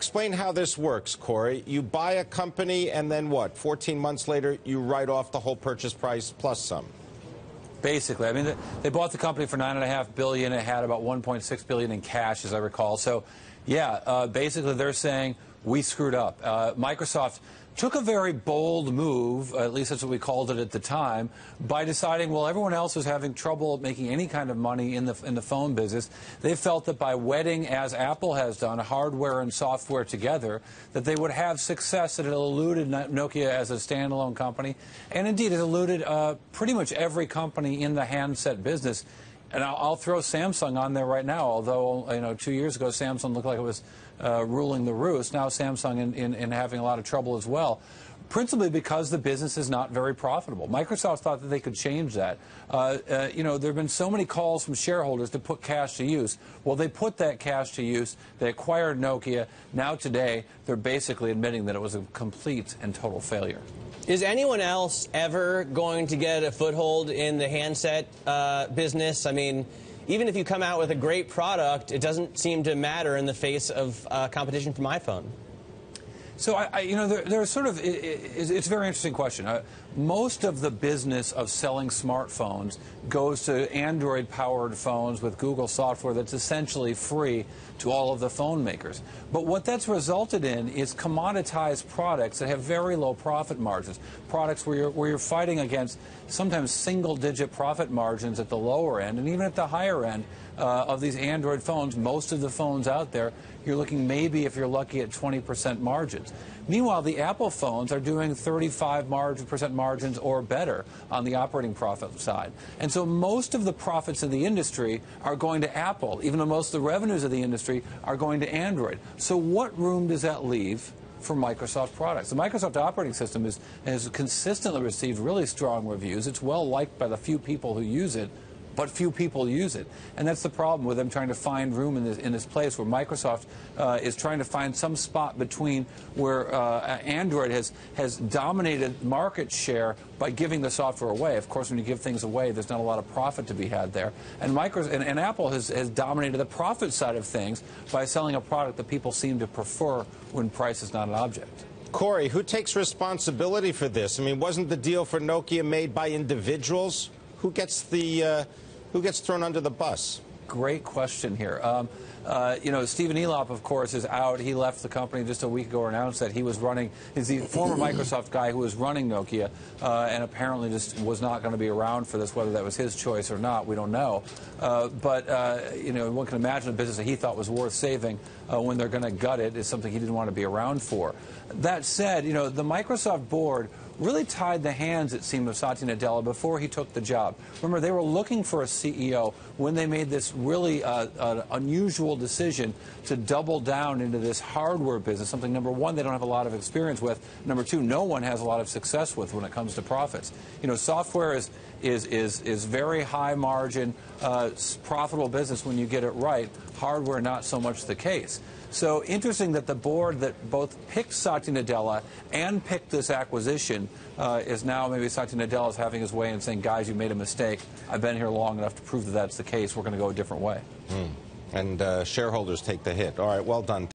Explain how this works, Cory. You buy a company and then what? 14 months later, you write off the whole purchase price plus some. Basically, I mean, they bought the company for $9.5 billion. It had about $1.6 billion in cash, as I recall. So, yeah, basically they're saying we screwed up. Microsoft took a very bold move, at least that's what we called it at the time, by deciding, well, everyone else is having trouble making any kind of money in the phone business. They felt that by wedding, as Apple has done, hardware and software together, that they would have success. That it eluded Nokia as a standalone company, and indeed it eluded pretty much every company in the handset business. And I'll throw Samsung on there right now, although 2 years ago Samsung looked like it was ruling the roost. Now Samsung in having a lot of trouble as well, principally because the business is not very profitable. Microsoft thought that they could change that. There have been so many calls from shareholders to put cash to use. Well, they put that cash to use. They acquired Nokia. Now today, they're basically admitting that it was a complete and total failure. Is anyone else ever going to get a foothold in the handset business? I mean, even if you come out with a great product, it doesn't seem to matter in the face of competition from iPhone. So, there's sort of, it's a very interesting question. Most of the business of selling smartphones goes to Android-powered phones with Google software that's essentially free to all of the phone makers. But what that's resulted in is commoditized products that have very low profit margins, products where you're fighting against sometimes single-digit profit margins at the lower end, and even at the higher end of these Android phones, most of the phones out there, you're looking maybe, if you're lucky, at 20% margins. Meanwhile, the Apple phones are doing 35% margins or better on the operating profit side. And so most of the profits of the industry are going to Apple, even though most of the revenues of the industry are going to Android. So what room does that leave for Microsoft products? The Microsoft operating system has consistently received really strong reviews. It's well liked by the few people who use it, but few people use it. And that's the problem with them trying to find room in this place where Microsoft is trying to find some spot between where Android has dominated market share by giving the software away. Of course, when you give things away, there's not a lot of profit to be had there. And and Apple has dominated the profit side of things by selling a product that people seem to prefer when price is not an object. Cory, who takes responsibility for this? I mean, wasn't the deal for Nokia made by individuals? Who gets thrown under the bus? Great question here. Stephen Elop, of course, is out. He left the company just a week ago, or announced that he was running. He's the former Microsoft guy who was running Nokia, and apparently just was not going to be around for this. Whether that was his choice or not, we don't know. But one can imagine a business that he thought was worth saving when they're going to gut it is something he didn't want to be around for. That said, the Microsoft board really tied the hands, it seemed, of Satya Nadella before he took the job. Remember, they were looking for a CEO when they made this really unusual decision to double down into this hardware business, something, number one, they don't have a lot of experience with. Number two, no one has a lot of success with when it comes to profits. Software is very high margin, profitable business when you get it right. Hardware, not so much the case. So interesting that the board that both picked Satya Nadella and picked this acquisition is now maybe Satya Nadella is having his way and saying, guys, you made a mistake. I've been here long enough to prove that that's the case. We're going to go a different way. And shareholders take the hit. All right, well done.